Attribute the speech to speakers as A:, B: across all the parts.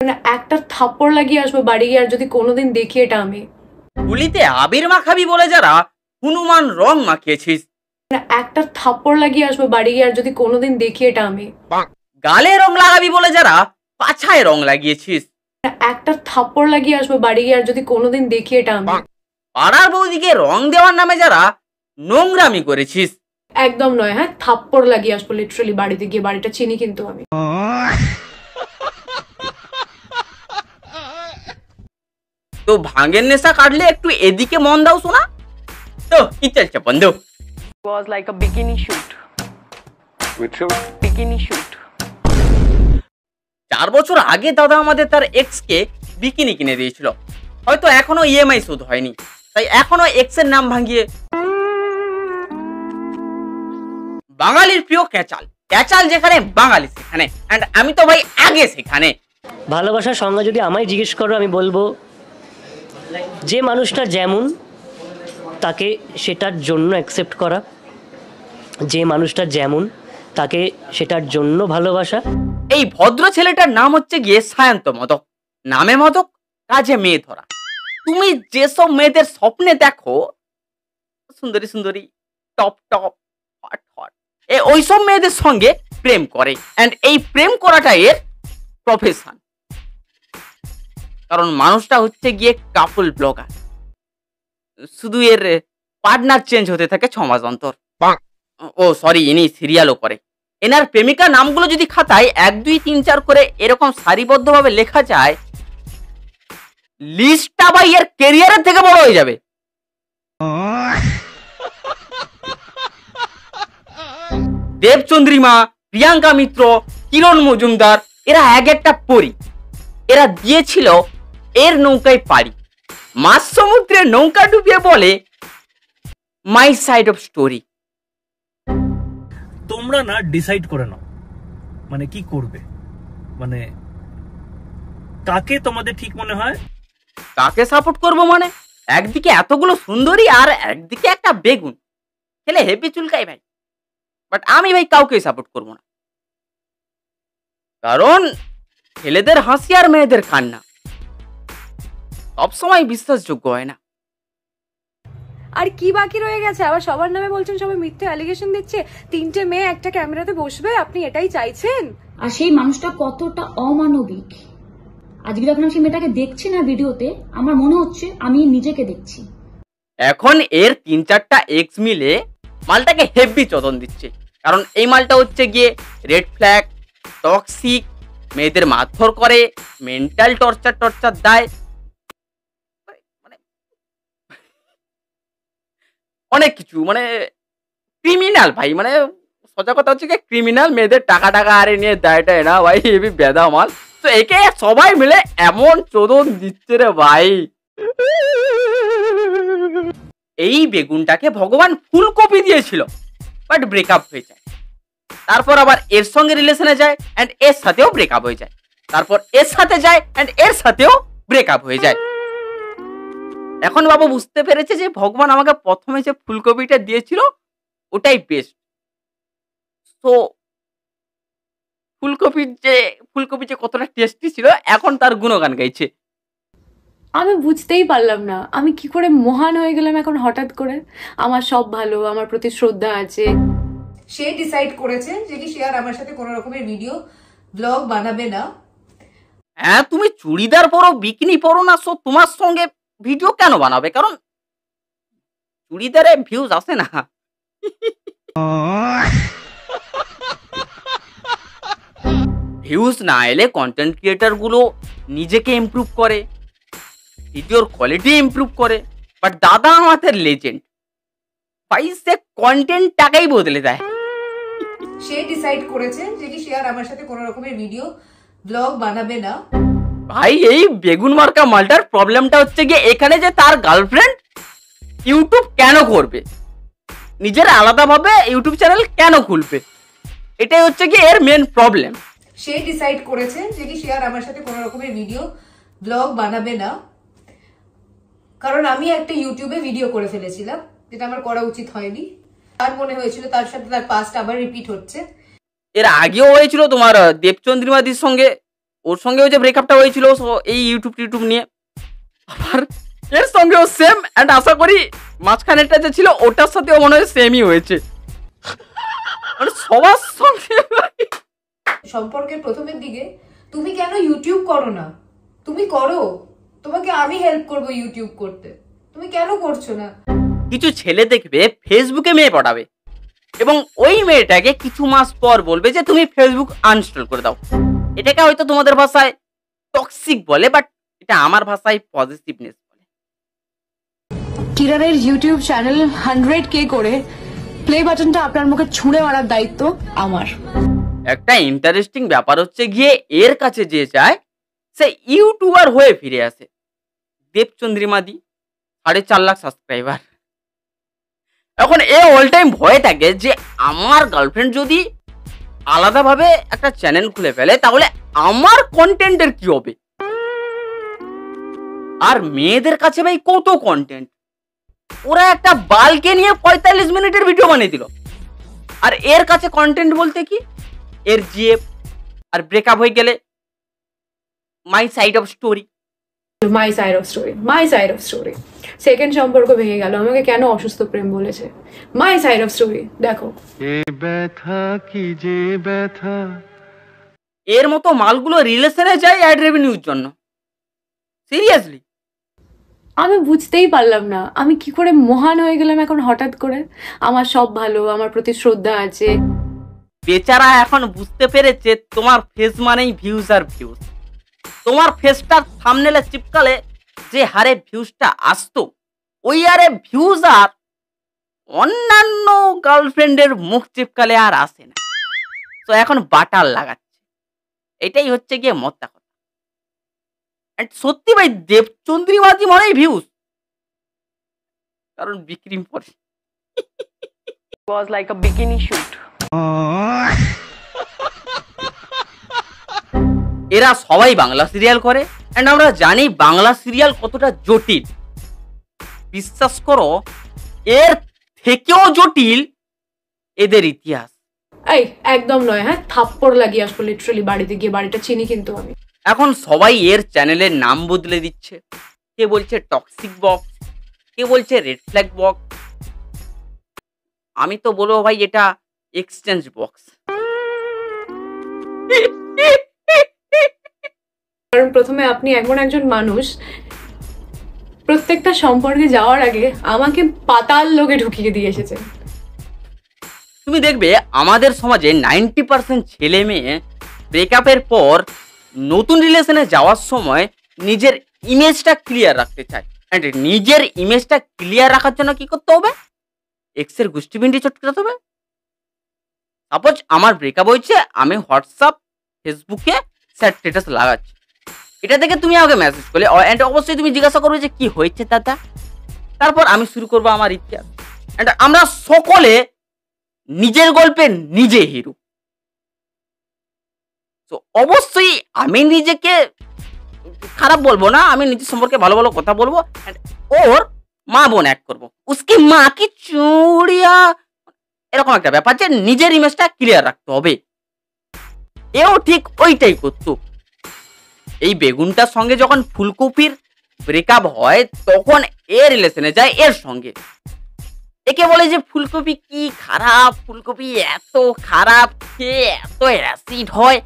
A: মানে একটা থাপ্পড় লাগিয়ে আসবো বাড়ি গিয়ে, আর যদি কোনোদিন দেখি এটা আমি।
B: গুলিতে আবির মাখাবি বলে যারা হনুমান রং মাখিয়েছিস।
A: মানে একটা থাপ্পড় লাগিয়ে আসবো বাড়ি গিয়ে, আর যদি কোনোদিন দেখি এটা আমি।
B: গালে রং লাগাবি বলে যারা পাছায় রং লাগিয়েছিস।
A: একটা থাপ্পড় লাগিয়ে আসবো বাড়ি গিয়ে, আর যদি কোনোদিন দেখি এটা আমি।
B: পাড়ার বৌদিকে রং দেওয়ার নামে যারা নোংরামি করেছিস।
A: একদম নয়, হ্যাঁ, থাপ্পড় লাগিয়ে আসবো লিটারালি বাড়িতে গিয়ে। বাড়িটা চিনি কিন্তু আমি।
B: তো ভাঙের নেশা কাটলে একটু এদিকে মন দাও শোনা। তো কি চলছে বন্ধু?
A: Was like a bikini shoot.
C: Which shoot?
A: Bikini shoot.
B: 4 বছর আগে দাদা আমাদের তার এক্স কে বিকিনি কিনে দিয়েছিল। হয়তো এখনো ইএমআই শোধ হয়নি, তাই এখনো এক্স এর নাম ভাঙিয়ে বাঙালির প্রিয় ক্যাচাল। ক্যাচাল যেখানে বাঙালি সেখানে, এন্ড আমি তো ভাই আগে সেখানে।
D: ভালোবাসার সংজ্ঞা যদি আমায় জিজ্ঞেস করো, আমি বলবো যে মানুষটা যেমন তাকে সেটার জন্য অ্যাকসেপ্ট করা, যে মানুষটা যেমন তাকে সেটার জন্য ভালোবাসা।
B: এই ভদ্র ছেলেটার নাম হচ্ছে গিয়ে সায়ন্ত মদক। নামে মদক, কাজে মেয়ে ধরা। তুমি যেসব মেয়েদের স্বপ্নে দেখো সুন্দরী সুন্দরী, টপ টপ, হট হট, ওইসব মেয়েদের সঙ্গে প্রেম করে। এন্ড এই প্রেম করাটা এর প্রফেশন। কারণ মানুষটা হচ্ছে গিয়ে কাপল ব্লগার। শুধু এর পার্টনার চেঞ্জ হতে থাকে 6 মাস অন্তর। ও সরি, ইনি সিরিয়ালও করে। এনার প্রেমিকা নামগুলো যদি খাতায় 1 2 3 4 করে এরকম সারিবদ্ধভাবে লেখা যায়, লিস্টটা ভাই এর ক্যারিয়ারের থেকে বড় হয়ে যাবে। দেবচন্দ্রিমা, প্রিয়াঙ্কা মিত্র, কিরণ মজুমদার, এরা এক একটা পরি। এরা দিয়েছিল এর নৌকায় পাড়ি। মাঝ সমুদ্রে নৌকা ডুবিয়ে বলে মাই সাইড অফ স্টোরি।
E: তোমরা না ডিসাইড করে নাও মানে কি করবে, মানে কাকে তোমাদের ঠিক মনে হয়।
B: কাকে সাপোর্ট করব মানে? একদিকে এতগুলো সুন্দরী আর একদিকে একটা বেগুন, খেলে হেপি চুলকাই ভাই। বাট আমি ভাই কাউকে সাপোর্ট করব না, কারণ ছেলেদের হাসি আর মেয়েদের কান্না সবসময় বিশ্বাসযোগ্য হয় না।
F: আর কি বাকি রয়ে গেছে? আবার সবার নামে বলছেন, সবাই মিথ্যে অ্যালিগেশন দিচ্ছে। 3টে মেয়ে একটা ক্যামেরাতে বসবে, আপনি এটাই চাইছেন?
G: আর সেই মানুষটা কতটা অমানবিক। আজকে যখন আমি সেই মেয়েটাকে দেখছি না ভিডিওতে, আমার মনে হচ্ছে আমি নিজেকে দেখছি।
B: এখন এর 3-4টা এক্স মিলে মালটাকে হেভি চোদন দিচ্ছে। কারণ এই মালটা হচ্ছে গিয়ে রেড ফ্ল্যাগ, টক্সিক, মেয়েদের মারধর করে, মেন্টাল টর্চার দেয়, মানে অনেক কিছু, মানে ক্রিমিনাল ভাই। মানে সোজা কথা হচ্ছে কি ক্রিমিনাল। মেয়েদের টাকা আরে নিয়ে দেয়টা না ভাই, হেভি বেদা মাল। তো একে সবাই মিলে এমন চোদন দিচ্ছে রে ভাই। এই বেগুনটাকে ভগবান ফুলকপি দিয়েছিল, বাট ব্রেকআপ হয়ে যায়। তারপর আবার এর সঙ্গে রিলেশনে যায় এন্ড এর সাথেও ব্রেকআপ হয়ে যায়। তারপর এর সাথে যায় এন্ড এর সাথেও ব্রেকআপ হয়ে যায়। এখন বাবু বুঝতে পেরেছে যে ভগবান আমাকে প্রথমে যে ফুলকপিটা দিয়েছিল ওটাই বেস্ট। তো ফুলকপি যে কতটা টেস্টি ছিল এখন তার গুণগান গাইছে।
A: আমি বুঝতেই পারলাম না আমি কি করে মহান হয়ে গেলাম এখন হঠাৎ করে। আমার সব ভালো, আমার প্রতি শ্রদ্ধা আছে।
H: সে ডিসাইড করেছে যে কি সে আর আমার সাথে কোনো রকমের ভিডিও ব্লগ বানাবে না।
B: হ্যাঁ, তুমি চুড়িদার পরো, বিকিনি পরো না, সো তোমার সঙ্গে ভিডিও কেন বানাবে? কারণ চুড়িদারে ভিউজ আসে না। ভিউজ না এলে কন্টেন্ট ক্রিয়েটার গুলো নিজেকে ইমপ্রুভ করে, ভিডিওর কোয়ালিটি ইমপ্রুভ করে। বাট দাদা আমাদের লেজেন্ড ভাই, সে কন্টেন্টটাকেই বদলে দেয়।
H: সে ডিসাইড করেছে যে কি সে আর আমার সাথে কোনো রকমের ভিডিও ব্লগ বানাবে না।
B: ভাই এই বেগুন মার্কা মালটার প্রবলেমটা হচ্ছে গিয়ে এখানে যে তার গার্লফ্রেন্ড ইউটিউব কেন করবে, নিজের আলাদাভাবে ইউটিউব চ্যানেল কেন খুলবে, এটাই হচ্ছে গিয়ে এর মেন প্রবলেম।
H: সে ডিসাইড করেছে যে কি সে আর আমার সাথে কোনো রকমের ভিডিও ব্লগ বানাবে না, কারণ আমি একটা ইউটিউবে ভিডিও করে ফেলেছিলাম যেটা আমার করা উচিত হয়নি। তার মনে হয়েছিল তার সাথে তার পাস্ট আবার রিপিট হচ্ছে।
B: এর আগেও হয়েছিল তোমার দেবচন্দ্রিমাদির সঙ্গে, ওর সঙ্গেও যে ব্রেকআপটা হয়েছিল এই ইউটিউব নিয়ে, আবার এর সঙ্গেও সেম, অ্যান্ড আশা করি মাঝখানেরটা যে ছিল ওটার সাথেও মনে হয় সেমই হয়েছে। মানে সবার সঙ্গে
H: সম্পর্কের প্রথমের দিকে তুমি কেন ইউটিউব করো না? তুমি করো, তোমাকে আমি হেল্প করব ইউটিউব করতে, তুমি কেন করছো না?
B: কিছু ছেলে দেখবে ফেসবুকে মেয়ে পড়াবে এবং ওই মেয়েটাকে কিছু মাস পর বলবে যে তুমি ফেসবুক আনইনস্টল করে দাও। এটাকে হয়তো তোমাদের ভাষায় টক্সিক বলে, বাট এটা আমার ভাষায় পজিটিভনেস বলে।
A: কিরণের ইউটিউব চ্যানেল 100K করে প্লে বাটনটা আপনার মুখে ছুঁড়ে মারার দায়িত্ব আমার।
B: একটা ইন্টারেস্টিং ব্যাপার হচ্ছে গিয়ে এর কাছে যে যায় সে ইউটিউবার হয়ে ফিরে আসে। দেবচন্দ্রিমাদি 4.5 লাখ সাবস্ক্রাইবার। এখন এ অল টাইম ভয়ে থাকে যে আমার গার্লফ্রেন্ড যদি আলাদাভাবে একটা চ্যানেল খুলে ফেলে তাহলে আমার কন্টেন্টের কি হবে। আর মেয়েদের কাছে ভাই কত কন্টেন্ট, ওরা একটা বালকে নিয়ে 45 মিনিটের ভিডিও বানিয়ে দিল। আর এর কাছে কন্টেন্ট বলতে কি, এর জিএফ, আর ব্রেকআপ হয়ে গেলে my side of story.
A: My side of story. Second সম্পর্ক ভেঙে গেল, আমাকে কেন অসুস্থ প্রেম বলেছে। মাই সাইড অফ স্টোরি দেখো।
B: এর মতো মালগুলো রিলেশনে যায় অ্যাড রেভিনিউর জন্য। সিরিয়াসলি
A: আমি বুঝতেই পারলাম না আমি কি করে মহান হয়ে গেলাম এখন হঠাৎ করে। আমার সব ভালো, আমার প্রতি শ্রদ্ধা আছে।
B: বেচারা এখন বুঝতে পেরেছে তোমার ফেস মানেই ভিউজ আর ভিউজ। তোমার ফেসটা থাম্বনেলে চিপকালে যে হারে ভিউজটা আসতো ওই হারে ভিউজ আর অন্যান্য গার্লফ্রেন্ডের মুখ চিপকালে আর আসে না। তো এখন বাটার লাগাচ্ছে, এটাই হচ্ছে গিয়ে মত্তা কথা। সত্যি ভাই দেবচন্দ্রিমাদি মানেই ভিউজ, কারণ বিক্রি পরে
I: was like a bikini shoot.
B: এরা সবাই বাংলা সিরিয়াল করে, এন্ড আমরা জানি বাংলা সিরিয়াল কতটা জটিল। বিশ্বাস করো এর থেকেও জটিল এদের ইতিহাস।
A: এই একদম নয়, হ্যাঁ থাপ্পড় লাগিয়ে আসবো লিটারালি বাড়িতে গিয়ে। বাড়িটা চিনি কিন্তু আমি।
B: এখন সবাই এর চ্যানেলের নাম বদলে দিচ্ছে, কে বলছে টক্সিক বক্স, কে বলছে রেড ফ্ল্যাগ বক্স। আমি তো বলবো ভাই এটা এক্সচেঞ্জ বক্স।
A: কারণ প্রথমে আপনি এমন একজন মানুষ প্রত্যেকটা সম্পর্কে যাওয়ার আগে আমাকে পাতাল লোকে ঢুকিয়ে দিয়ে এসেছে।
B: তুমি দেখবে আমাদের সমাজে 90% ছেলে মেয়ে ব্রেকআপের পর নতুন রিলেশনে যাওয়ার সময় নিজের ইমেজটা ক্লিয়ার রাখতে চায়। অ্যান্ড নিজের ইমেজটা ক্লিয়ার রাখার জন্য কি করতে হবে, এক্সের গোষ্ঠীপিণ্ডি চটকাতে হবে। সাপোজ আমার ব্রেকআপ হয়েছে, আমি হোয়াটসঅ্যাপ ফেসবুকে স্ট্যাটাস লাগাচ্ছি, এটা থেকে তুমি আমাকে মেসেজ করলে অ্যান্ড অবশ্যই তুমি জিজ্ঞাসা করবে যে কি হয়েছে দাদা। তারপর আমি শুরু করবো আমার ইতিহাস। অ্যান্ড আমরা সকলে নিজের গল্পে নিজে হিরো। তো অবশ্যই আমি নিজেকে খারাপ বলবো না, আমি নিজের সম্পর্কে ভালো ভালো কথা বলবো। ওর মা বোন এক করবো, উসকি মা কি চুড়িয়া, এরকম একটা ব্যাপার যে নিজের ইমেজটা ক্লিয়ার রাখতে হবে। এও ঠিক ওইটাই করতো। এই বেগুনটার সঙ্গে যখন ফুলকপির ব্রেকআপ হয় তখন এ রিলেশনে যায় এর সঙ্গে। একে বলে যে ফুলকপি কি খারাপ, ফুলকপি এত খারাপ, খেয়ে এত অ্যাসিড হয়।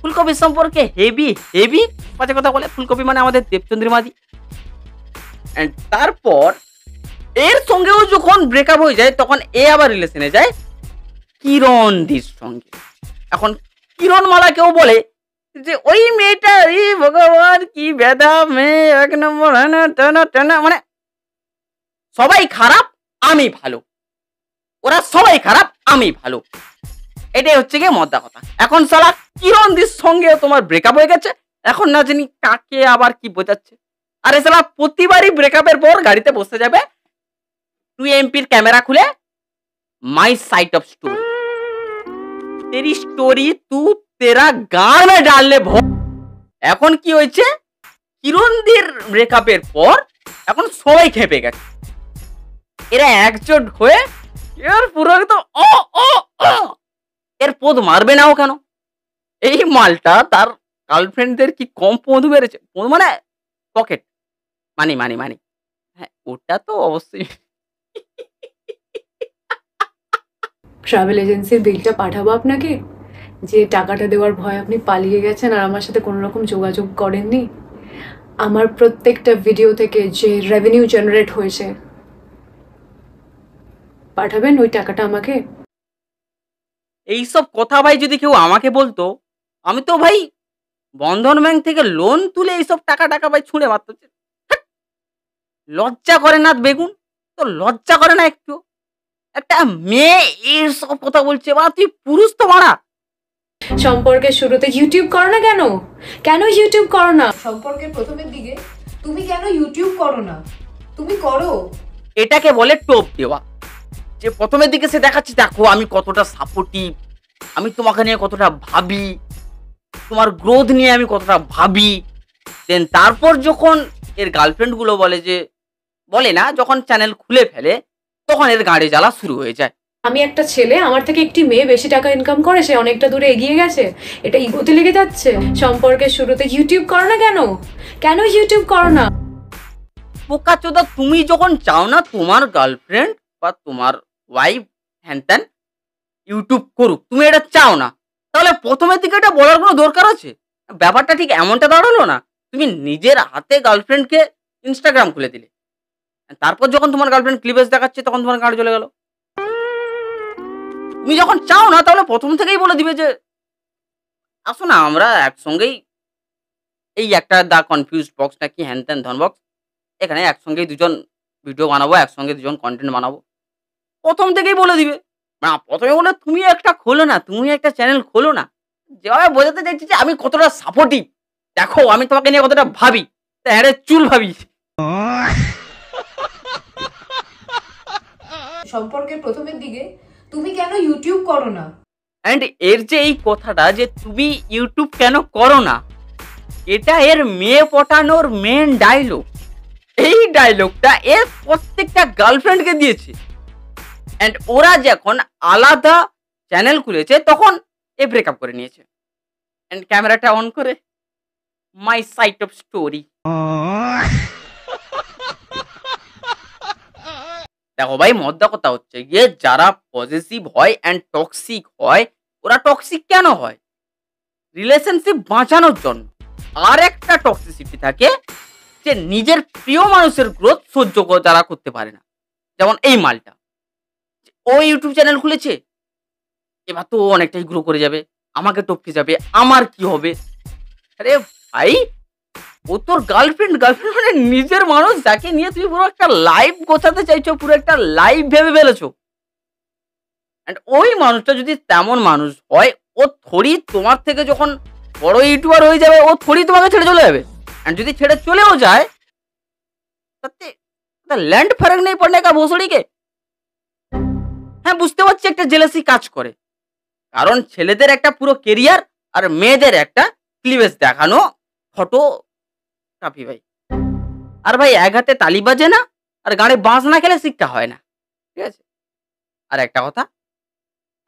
B: ফুলকপির সম্পর্কে হেভি হেভি বাজে কথা বলে। ফুলকপি মানে আমাদের দেবচন্দ্রিমাদি। এন্ড তারপর এর সঙ্গেও যখন ব্রেকআপ হয়ে যায় তখন এ আবার রিলেশনে যায় কিরণ দির সঙ্গে। এখন কিরণ মালা কেউ বলে যে ওই মেয়েটা এই ভগবান কি বেদা মেয়ে, এক নম্বর মানে সবাই খারাপ আমি ভালো, ওরা সবাই খারাপ আমি ভালো। এটাই হচ্ছে গিয়ে মদ্দা কথা। এখন সালা কিরণ দির সঙ্গে তোমার ব্রেকআপ হয়ে গেছে, এখন না জানি কাকে আবার কি বোঝাচ্ছে। আরে সালা প্রতিবারই ব্রেকআপের পর গাড়িতে বসে যাবে 2MP ক্যামেরা খুলে my side of story, Teri story তু তেরা গান মে ডাললে ভো। এখন কি হয়েছে, কিরণদের ব্রেকআপের পর এখন সবাই খেপে গেছে। এরা একজোট হয়ে এর পুরো একদম এর পোদ মারবে নাও কেন। এই মালটা তার গার্লফ্রেন্ডদের কি কম মধু বেড়েছে? মধু মানে পকেট মানি মানি মানি। হ্যাঁ, ওটা তো অবশ্যই।
A: ট্রাভেল এজেন্সির বিলটা পাঠাবো আপনাকে? যে টাকাটা দেওয়ার ভয় আপনি পালিয়ে গেছেন আর আমার সাথে কোনো রকম যোগাযোগ করেননি। আমার প্রত্যেকটা ভিডিও থেকে যে রেভিনিউ জেনারেট হয়েছে, পাঠাবেন ওই টাকাটা আমাকে?
B: এইসব কথা ভাই যদি কেউ আমাকে বলতো, আমি তো ভাই বন্ধন ব্যাংক থেকে লোন তুলে এইসব টাকা টাকা ভাই ছুঁড়ে মারতো। হ্যাট! লজ্জা করে না বেগুন? তো লজ্জা করে না একটু? একটা মেয়ে এইসব কথা বলছে, বা তুই পুরুষ তো মারা।
A: সম্পর্কের শুরুতে ইউটিউব করো না কেন? কেন ইউটিউব করো না?
H: সম্পর্কের প্রথমের দিকে তুমি কেন ইউটিউব করো না? তুমি করো।
B: এটাকে বলে টোপ দেওয়া। যে প্রথমের দিকে সে দেখাচ্ছে, দেখো আমি কতটা সাপোর্টিভ, আমি তোমাকে নিয়ে কতটা ভাবি, তোমার গ্রোথ নিয়ে আমি কতটা ভাবি। দেন তারপর যখন এর গার্লফ্রেন্ড গুলো বলে যে, বলে না, যখন চ্যানেল খুলে ফেলে তখন এর গাড়ি জ্বালা শুরু হয়ে যায়।
A: আমি একটা ছেলে, আমার থেকে একটি মেয়ে বেশি টাকা ইনকাম করে, সে অনেকটা দূরে এগিয়ে গেছে, এটা ইগোতে লেগে যাচ্ছে। সম্পর্কের শুরুতে ইউটিউব করো না কেন? কেন ইউটিউব করো না?
B: বোকাচোদা, তুমি যখন চাও না তোমার গার্লফ্রেন্ড বা তোমার ওয়াইফ হ্যান ইউটিউব করুক, তুমি এটা চাও না, তাহলে প্রথমের দিকে এটা বলার কোনো দরকার আছে? ব্যাপারটা ঠিক এমনটা দাঁড়ালো না? তুমি নিজের হাতে গার্লফ্রেন্ডকে ইনস্টাগ্রাম খুলে দিলে, তারপর যখন তোমার গার্লফ্রেন্ড ক্লিপেজ দেখাচ্ছে তখন তোমার গাড়ি চলে গেল। তুমি যখন চাও না তাহলে প্রথম থেকেই বলে দিবে যে, আসো না আমরা একসঙ্গেই এই একটা দা কনফিউজ বক্স নাকি হ্যান ত্যান ধন বক্স, এখানে একসঙ্গেই দুজন ভিডিও বানাবো, একসঙ্গে দুজন কন্টেন্ট বানাবো। প্রথম থেকেই বলে দিবে না, প্রথমে বলে তুমি একটা খোলো না, তুমি একটা চ্যানেল খোলো না, যেভাবে বোঝাতে চাইছি যে আমি কতটা সাপোর্টিভ, দেখো আমি তোমাকে নিয়ে কতটা ভাবি, তা হ্যাঁ চুল ভাবি।
H: সম্পর্কের প্রথমের দিকে তুমি কেন ইউটিউব করো না?
B: অ্যান্ড এর যে এই কথাটা যে তুমি ইউটিউব কেন করো না, এটা এর মেয়ে পটানোর মেন ডায়লগ। এই ডায়লগটা এর প্রত্যেকটা গার্লফ্রেন্ডকে দিয়েছে। অ্যান্ড ওরা যখন আলাদা চ্যানেল খুলেছে তখন এ ব্রেকআপ করে নিয়েছে। অ্যান্ড ক্যামেরাটা অন করে মাই সাইট অফ স্টোরি। দেখো ভাই, মদ্দা কথা হচ্ছে গিয়ে যারা পজিটিভ হয় অ্যান্ড টক্সিক হয়, ওরা টক্সিক কেন হয়? রিলেশনশিপ বাঁচানোর জন্য। আর একটা টক্সিসিটি থাকে যে নিজের প্রিয় মানুষের গ্রোথ সহ্য যারা করতে পারে না, যেমন এই মালটা। ও ইউটিউব চ্যানেল খুলেছে, এবার তো ও অনেকটাই গ্রো করে যাবে, আমাকে টপকে যাবে, আমার কি হবে? আরে ভাই, ও তোর গার্লফ্রেন্ড মানে নিজের মানুষ, যাকে নিয়ে তুমি পুরো একটা লাইফ গোছাতে চাইছো, পুরো একটা লাইফ ভেবে ফেলেছো। অ্যান্ড ওই মানুষটা যদি তেমন মানুষ হয়, ও থোড়ি তোমার থেকে যখন বড় ইউটিউবার হয়ে যাবে, ও থোড়ি তোমাকে ছেড়ে চলে যাবে। অ্যান্ড যদি ছেড়ে চলেও যায়, তাতে ল্যান্ড ফারাক নেই পড়নে কা ভোসড়িকে। হ্যাঁ, বুঝতে পারছি একটা জেলাসি কাজ করে, কারণ ছেলেদের একটা পুরো কেরিয়ার আর মেয়েদের একটা ক্লিভেজ দেখানো ফটো কাফি ভাই। আর ভাই, এক হাতে তালি বাজে না আর গাড়ি বাঁশ না খেলে শিক্ষা হয় না, ঠিক আছে? আর একটা কথা,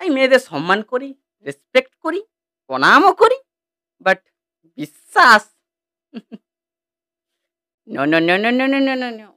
B: আমি মেয়েদের সম্মান করি, রেসপেক্ট করি, প্রণামও করি, বাট বিশ্বাস no no no no no no no no no.